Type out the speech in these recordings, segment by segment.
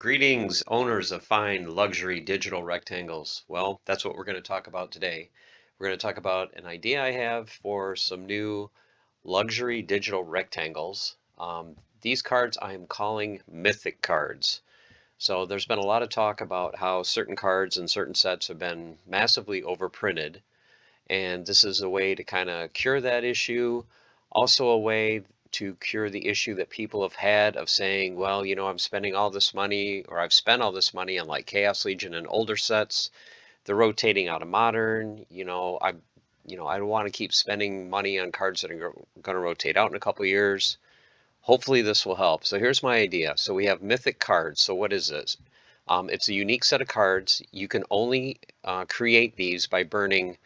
Greetings, owners of fine luxury digital rectangles. Well, that's what we're going to talk about today. We're going to talk about an idea I have for some new luxury digital rectangles. These cards I am calling Mythic Cards. So there's been a lot of talk about how certain cards and certain sets have been massively overprinted, and this is a way to kind of cure that issue. Also a way to cure the issue that people have had of saying, well, I'm spending all this money, or I've spent all this money on like Chaos Legion and older sets. They're rotating out of modern. I don't want to keep spending money on cards that are going to rotate out in a couple of years. Hopefully this will help. So here's my idea. So we have Mythic Cards. So what is this? It's a unique set of cards. You can only create these by burning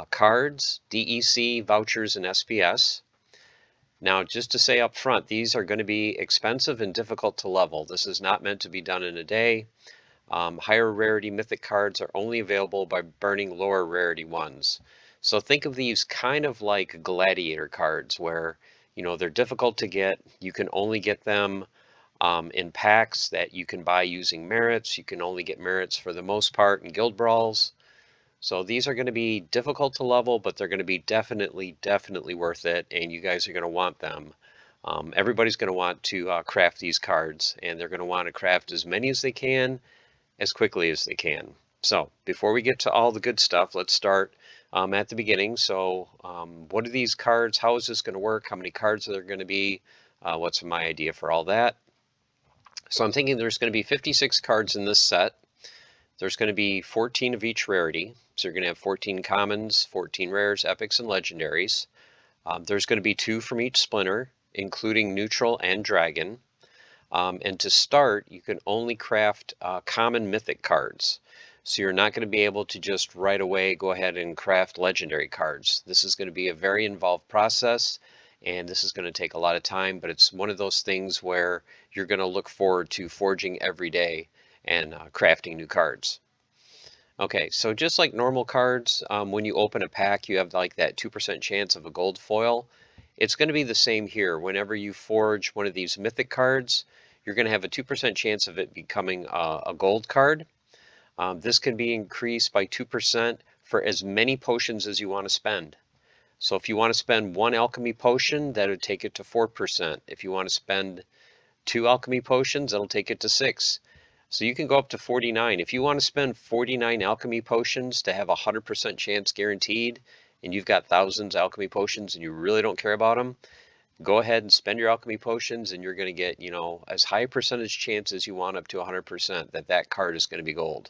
cards, DEC, vouchers, and SPS. Now, just to say up front, these are going to be expensive and difficult to level. This is not meant to be done in a day. Higher rarity mythic cards are only available by burning lower rarity ones. So think of these kind of like gladiator cards where, they're difficult to get. You can only get them in packs that you can buy using merits. You can only get merits for the most part in guild brawls. So these are going to be difficult to level, but they're going to be definitely worth it, and you guys are going to want them. Everybody's going to want to craft these cards, and they're going to want to craft as many as they can, as quickly as they can. So before we get to all the good stuff, let's start at the beginning. So what are these cards? How is this going to work? How many cards are there going to be? What's my idea for all that? So I'm thinking there's going to be 56 cards in this set. There's going to be 14 of each rarity. So you're going to have 14 commons, 14 rares, epics, and legendaries. There's going to be 2 from each splinter, including neutral and dragon. And to start, you can only craft common mythic cards. So you're not going to be able to just right away go ahead and craft legendary cards. This is going to be a very involved process, and this is going to take a lot of time, but it's one of those things where you're going to look forward to forging every day and crafting new cards. Okay, so just like normal cards, when you open a pack, you have like that 2% chance of a gold foil. It's going to be the same here. Whenever you forge one of these mythic cards, you're going to have a 2% chance of it becoming a gold card. This can be increased by 2% for as many potions as you want to spend. So if you want to spend 1 alchemy potion, that would take it to 4%. If you want to spend 2 alchemy potions, that'll take it to 6. So you can go up to 49. If you want to spend 49 alchemy potions to have a 100% chance guaranteed, and you've got thousands of alchemy potions and you really don't care about them, go ahead and spend your alchemy potions and you're going to get, as high a percentage chance as you want, up to 100%, that card is going to be gold.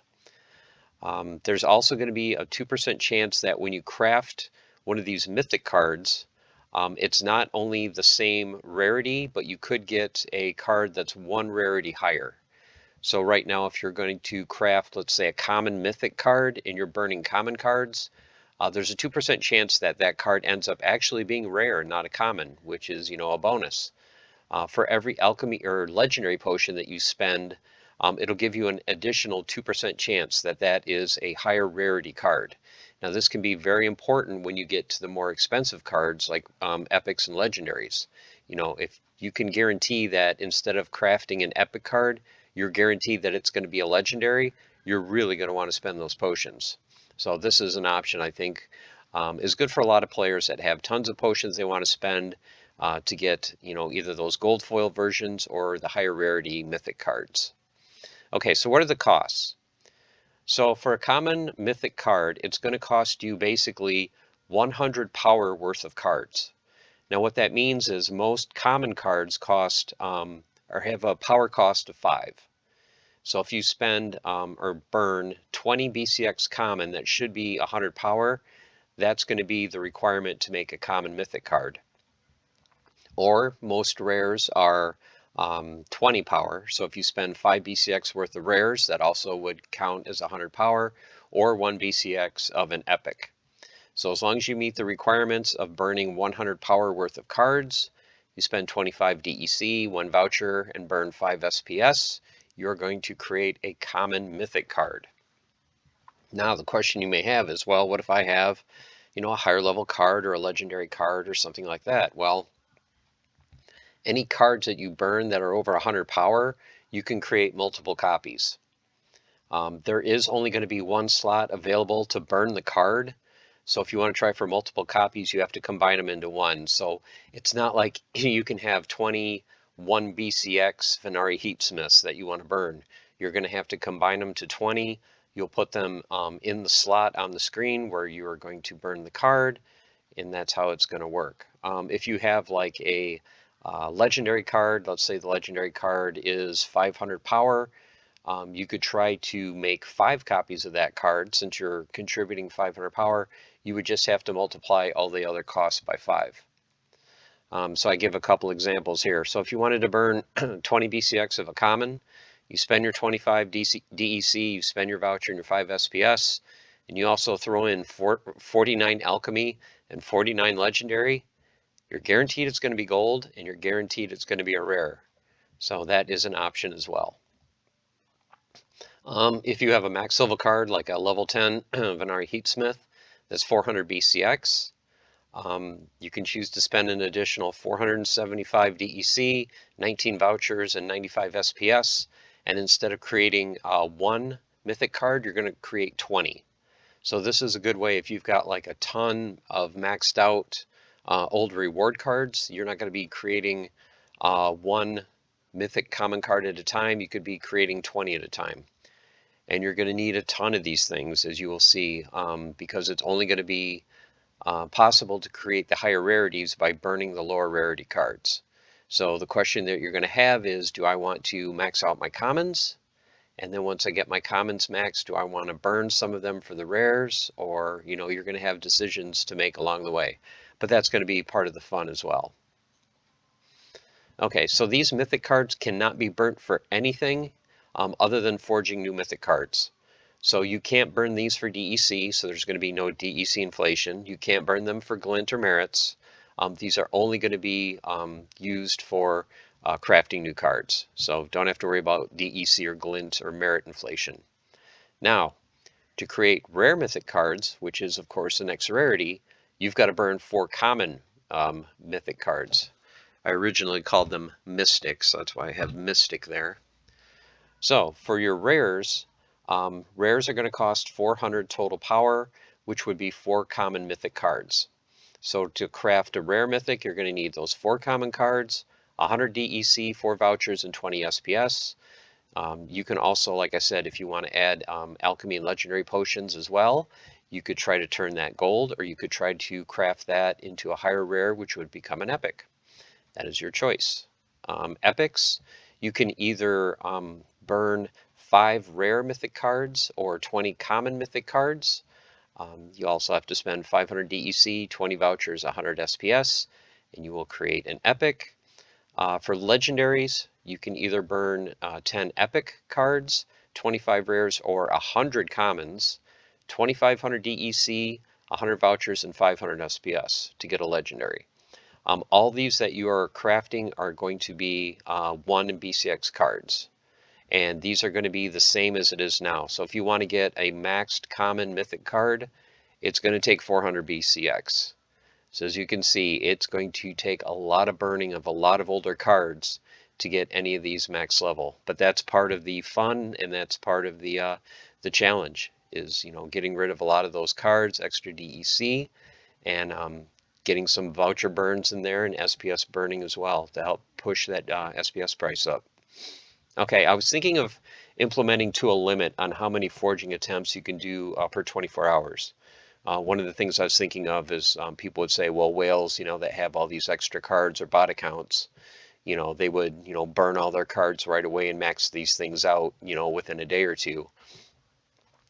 There's also going to be a 2% chance that when you craft one of these mythic cards, it's not only the same rarity, but you could get a card that's 1 rarity higher. So right now, if you're going to craft, let's say, a common mythic card and you're burning common cards, there's a 2% chance that that card ends up actually being rare, not a common, which is, a bonus. For every alchemy or legendary potion that you spend, it'll give you an additional 2% chance that that is a higher rarity card. Now, this can be very important when you get to the more expensive cards like epics and legendaries. If you can guarantee that instead of crafting an epic card, you're guaranteed that it's going to be a legendary, you're really going to want to spend those potions. So this is an option I think is good for a lot of players that have tons of potions they want to spend to get, either those gold foil versions or the higher rarity mythic cards. Okay, so what are the costs? So for a common mythic card, it's going to cost you basically 100 power worth of cards. Now what that means is most common cards cost or have a power cost of 5. So if you spend or burn 20 BCX common, that should be 100 power, that's going to be the requirement to make a common mythic card. Or most rares are 20 power. So if you spend 5 BCX worth of rares, that also would count as 100 power, or 1 BCX of an epic. So as long as you meet the requirements of burning 100 power worth of cards, you spend 25 DEC, 1 voucher, and burn 5 SPS, you're going to create a common mythic card. Now the question you may have is, well, what if I have, a higher level card or a legendary card or something like that? Well, Any cards that you burn that are over 100 power, you can create multiple copies. There is only going to be one slot available to burn the card. So if you want to try for multiple copies, you have to combine them into one. So it's not like you can have 21 BCX Venari Heapsmiths that you want to burn. You're going to have to combine them to 20. You'll put them in the slot on the screen where you are going to burn the card, and that's how it's going to work. If you have like a legendary card, let's say the legendary card is 500 power, you could try to make 5 copies of that card. Since you're contributing 500 power, you would just have to multiply all the other costs by 5. So I give a couple examples here. So if you wanted to burn 20 BCX of a common, you spend your 25 DEC, you spend your voucher and your 5 SPS, and you also throw in 49 alchemy and 49 legendary, you're guaranteed it's going to be gold, and you're guaranteed it's going to be a rare. So that is an option as well. If you have a max level card like a level 10 Venari Heapsmith that's 400 BCX, you can choose to spend an additional 475 DEC, 19 vouchers, and 95 SPS. And instead of creating one mythic card, you're going to create 20. So this is a good way if you've got like a ton of maxed out old reward cards. You're not going to be creating one mythic common card at a time. You could be creating 20 at a time. And you're going to need a ton of these things, as you will see, because it's only going to be possible to create the higher rarities by burning the lower rarity cards. So the question that you're going to have is, do I want to max out my commons? And then once I get my commons maxed, do I want to burn some of them for the rares? Or, you know, you're going to have decisions to make along the way. But that's going to be part of the fun as well. Okay, so these mythic cards cannot be burnt for anything other than forging new mythic cards. So you can't burn these for DEC, so there's going to be no DEC inflation. You can't burn them for glint or merits. These are only going to be used for crafting new cards. So don't have to worry about DEC or glint or merit inflation. Now, to create rare mythic cards, which is of course the next rarity, you've got to burn 4 common mythic cards. I originally called them mystics, so that's why I have mystic there. So for your rares, rares are going to cost 400 total power, which would be 4 common mythic cards. So to craft a rare mythic, you're going to need those 4 common cards, 100 DEC, 4 vouchers, and 20 SPS. You can also, like I said, if you want to add alchemy and legendary potions as well, you could try to turn that gold, or you could try to craft that into a higher rare, which would become an epic. That is your choice. Epics, you can either burn 5 rare mythic cards or 20 common mythic cards. You also have to spend 500 DEC, 20 vouchers, 100 SPS, and you will create an epic. For legendaries, you can either burn 10 epic cards, 25 rares, or 100 commons, 2500 DEC, 100 vouchers, and 500 SPS to get a legendary. All these that you are crafting are going to be 1 BCX cards. And these are going to be the same as it is now. So if you want to get a maxed common mythic card, it's going to take 400 BCX. So as you can see, it's going to take a lot of burning of a lot of older cards to get any of these max level. But that's part of the fun, and that's part of the challenge, is, you know, getting rid of a lot of those cards, extra DEC, and getting some voucher burns in there and SPS burning as well to help push that SPS price up. Okay, I was thinking of implementing to a limit on how many forging attempts you can do per 24 hours. One of the things I was thinking of is people would say, well, whales, you know, that have all these extra cards or bot accounts, you know, they would, you know, burn all their cards right away and max these things out, you know, within a day or two.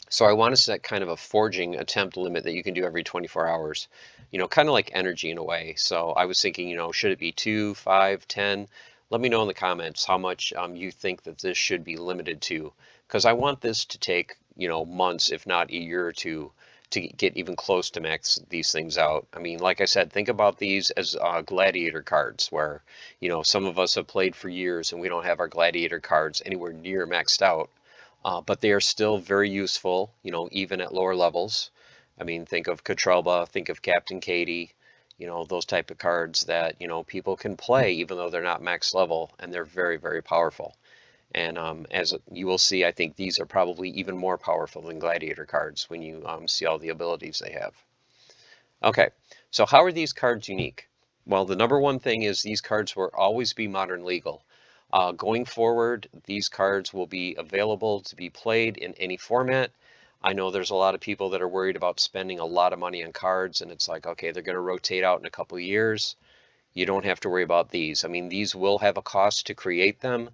So I want to set kind of a forging attempt limit that you can do every 24 hours, you know, kind of like energy in a way. So I was thinking, you know, should it be 2, 5, 10? Let me know in the comments how much you think that this should be limited to, because I want this to take, you know, months, if not a year or two, to get even close to max these things out. I mean, like I said, think about these as gladiator cards, where, you know, some of us have played for years and we don't have our gladiator cards anywhere near maxed out. But they are still very useful, you know, even at lower levels. I mean, think of Katrelba, think of Captain Katie, those type of cards that, people can play even though they're not max level, and they're very, very powerful. And as you will see, I think these are probably even more powerful than Gladiator cards when you see all the abilities they have. Okay, so how are these cards unique? Well, the number one thing is these cards will always be modern legal. Going forward, these cards will be available to be played in any format. I know there's a lot of people that are worried about spending a lot of money on cards, and it's like, okay, they're going to rotate out in a couple of years. You don't have to worry about these. I mean, these will have a cost to create them,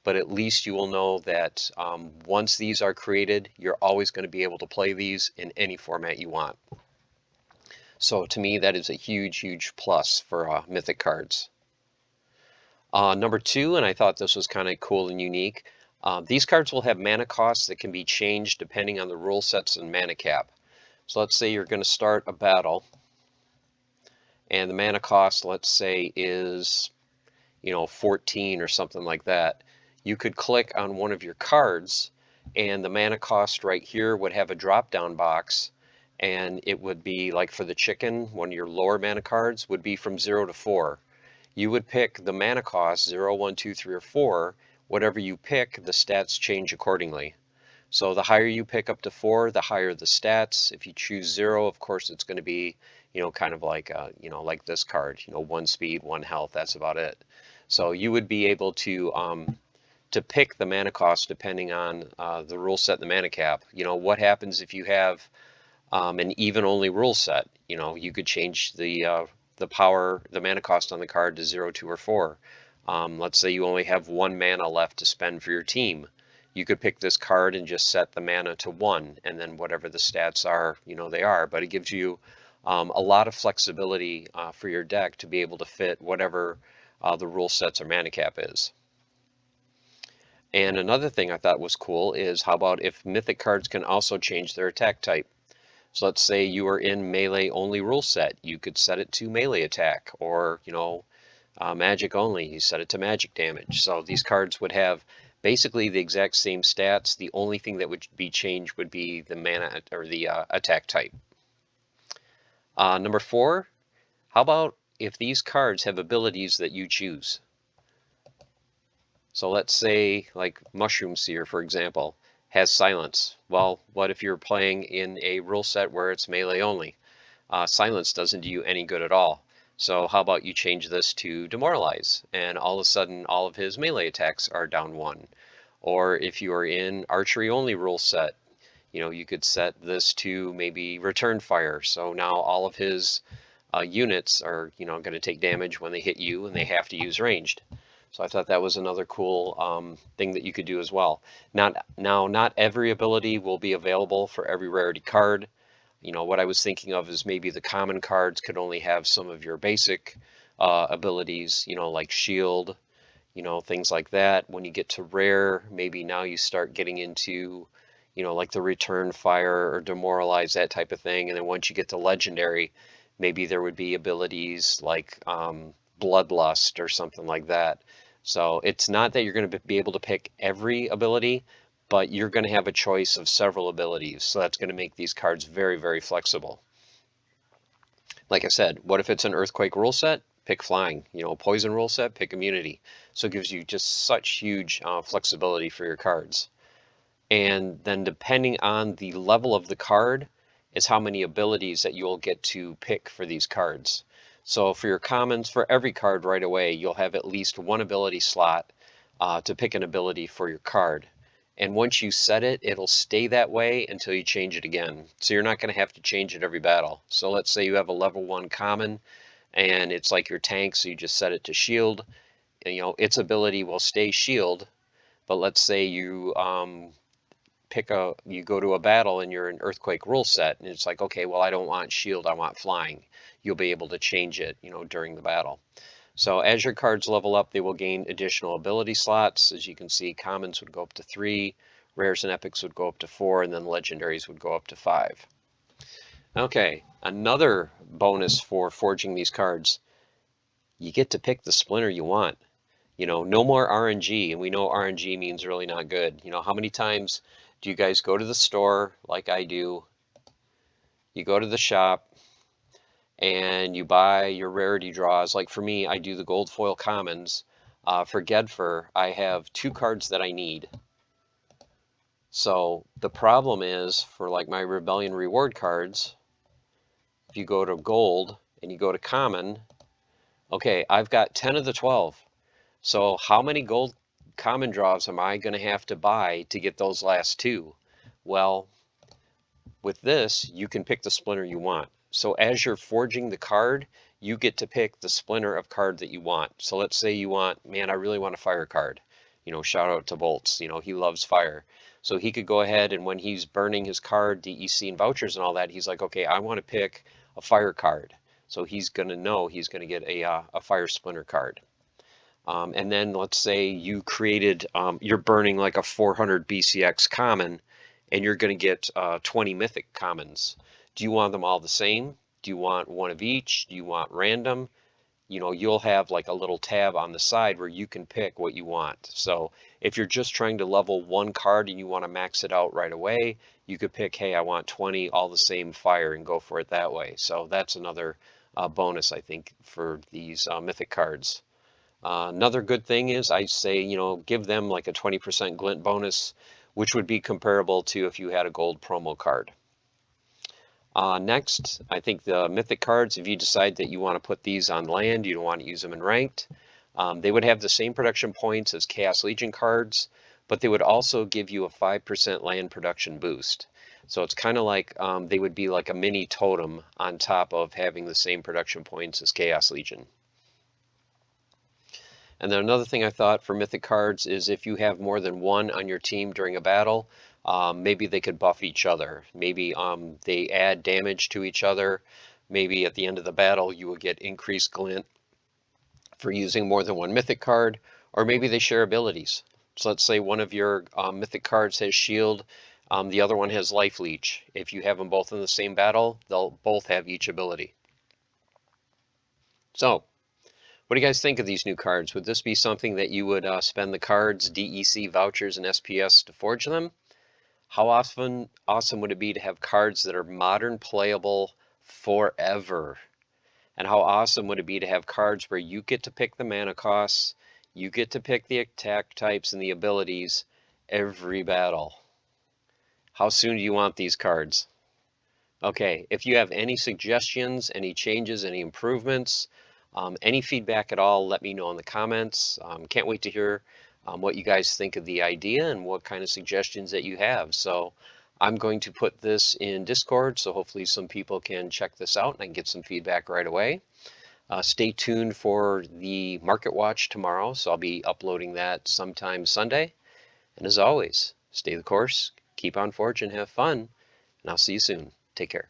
but at least you will know that once these are created, you're always going to be able to play these in any format you want. So to me, that is a huge, huge plus for Mythic Cards. Number two, and I thought this was kind of cool and unique, these cards will have mana costs that can be changed depending on the rule sets and mana cap. So let's say you're going to start a battle, and the mana cost, let's say, is 14 or something like that. You could click on one of your cards, and the mana cost right here would have a drop-down box, and it would be like for the chicken, one of your lower mana cards would be from 0 to 4. You would pick the mana cost 0, 1, 2, 3, or 4. Whatever you pick, the stats change accordingly. So the higher you pick up to 4, the higher the stats. If you choose 0, of course, it's going to be, kind of like, like this card, 1 speed, 1 health. That's about it. So you would be able to pick the mana cost depending on the rule set and the mana cap. What happens if you have an even only rule set? You could change the mana cost on the card to 0, 2, or 4. Let's say you only have 1 mana left to spend for your team. You could pick this card and just set the mana to 1, and then whatever the stats are, they are. But it gives you a lot of flexibility for your deck to be able to fit whatever the rule sets or mana cap is. And another thing I thought was cool is, how about if Mythic cards can also change their attack type? So let's say you are in melee only rule set. You could set it to melee attack, or magic only. You set it to magic damage. So these cards would have basically the exact same stats. The only thing that would be changed would be the mana or the attack type. Number 4, how about if these cards have abilities that you choose? So let's say like Mushroom Seer, for example, has silence. Well, what if you're playing in a rule set where it's melee only? Silence doesn't do you any good at all. So how about you change this to Demoralize, and all of a sudden all of his melee attacks are down 1. Or if you are in archery only rule set, you could set this to maybe Return Fire. So now all of his units are going to take damage when they hit you, and they have to use ranged. So I thought that was another cool thing that you could do as well. Not every ability will be available for every rarity card. What I was thinking of is maybe the common cards could only have some of your basic abilities, like shield, things like that. When you get to rare, maybe now you start getting into, like the Return Fire or Demoralize, that type of thing. And then once you get to legendary, maybe there would be abilities like Bloodlust or something like that. So it's not that you're going to be able to pick every ability, but you're going to have a choice of several abilities. So that's going to make these cards very, very flexible. Like I said, what if it's an Earthquake rule set? Pick Flying. Poison rule set, pick Immunity. So it gives you just such huge flexibility for your cards. And then depending on the level of the card is how many abilities that you'll get to pick for these cards. So for your commons, for every card right away, you'll have at least 1 ability slot to pick an ability for your card. And once you set it, it'll stay that way until you change it again. So you're not going to have to change it every battle. So let's say you have a level 1 common, and it's like your tank, so you just set it to shield. And, its ability will stay shield. But let's say you you go to a battle and you're an Earthquake rule set, and it's like, okay, well, I don't want shield, I want flying. You'll be able to change it, during the battle. So as your cards level up, they will gain additional ability slots. As you can see, commons would go up to 3, rares and epics would go up to 4, and then legendaries would go up to 5. Okay, another bonus for forging these cards, you get to pick the splinter you want. No more RNG, and we know RNG means really not good. How many times do you guys go to the store like I do? You go to the shop, and you buy your rarity draws. Like for me, I do the gold foil commons. For Gedfer, I have 2 cards that I need. So the problem is for like my Rebellion reward cards, if you go to gold and you go to common, okay, I've got 10 of the 12. So how many gold common draws am I going to have to buy to get those last 2? Well, with this, you can pick the splinter you want. So as you're forging the card, you get to pick the splinter of card that you want. So let's say you want, man, I really want a fire card. You know, shout out to Bolts. You know, he loves fire. So he could go ahead and when he's burning his card, DEC and vouchers and all that, he's like, okay, I want to pick a fire card. So he's going to know he's going to get a fire splinter card. And then let's say you created, you're burning like a 400 BCX common and you're going to get 20 mythic commons. Do you want them all the same? Do you want one of each? Do you want random? You know, you'll have like a little tab on the side where you can pick what you want. So if you're just trying to level one card and you want to max it out right away, you could pick, hey, I want 20 all the same fire and go for it that way. So that's another bonus, I think, for these mythic cards. Another good thing is I say, you know, give them like a 20% glint bonus, which would be comparable to if you had a gold promo card. Next, I think the mythic cards, if you decide that you want to put these on land, you don't want to use them in ranked, they would have the same production points as Chaos Legion cards, but they would also give you a 5% land production boost. So it's kind of like they would be like a mini totem on top of having the same production points as Chaos Legion. And then another thing I thought for mythic cards is if you have more than one on your team during a battle, maybe they could buff each other. Maybe they add damage to each other. Maybe at the end of the battle you will get increased glint for using more than one mythic card, or maybe they share abilities. So let's say one of your mythic cards has shield, the other one has life leech. If you have them both in the same battle, they'll both have each ability. So what do you guys think of these new cards? Would this be something that you would spend the cards, DEC, vouchers, and SPS to forge them? How awesome would it be to have cards that are modern playable forever? And how awesome would it be to have cards where you get to pick the mana costs, you get to pick the attack types and the abilities every battle? How soon do you want these cards? Okay, if you have any suggestions, any changes, any improvements, any feedback at all, let me know in the comments. Can't wait to hear what you guys think of the idea and what kind of suggestions that you have. So I'm going to put this in Discord, so hopefully some people can check this out and I can get some feedback right away. Stay tuned for the Market Watch tomorrow, so I'll be uploading that sometime Sunday. And as always, stay the course, keep on forging, have fun, and I'll see you soon. Take care.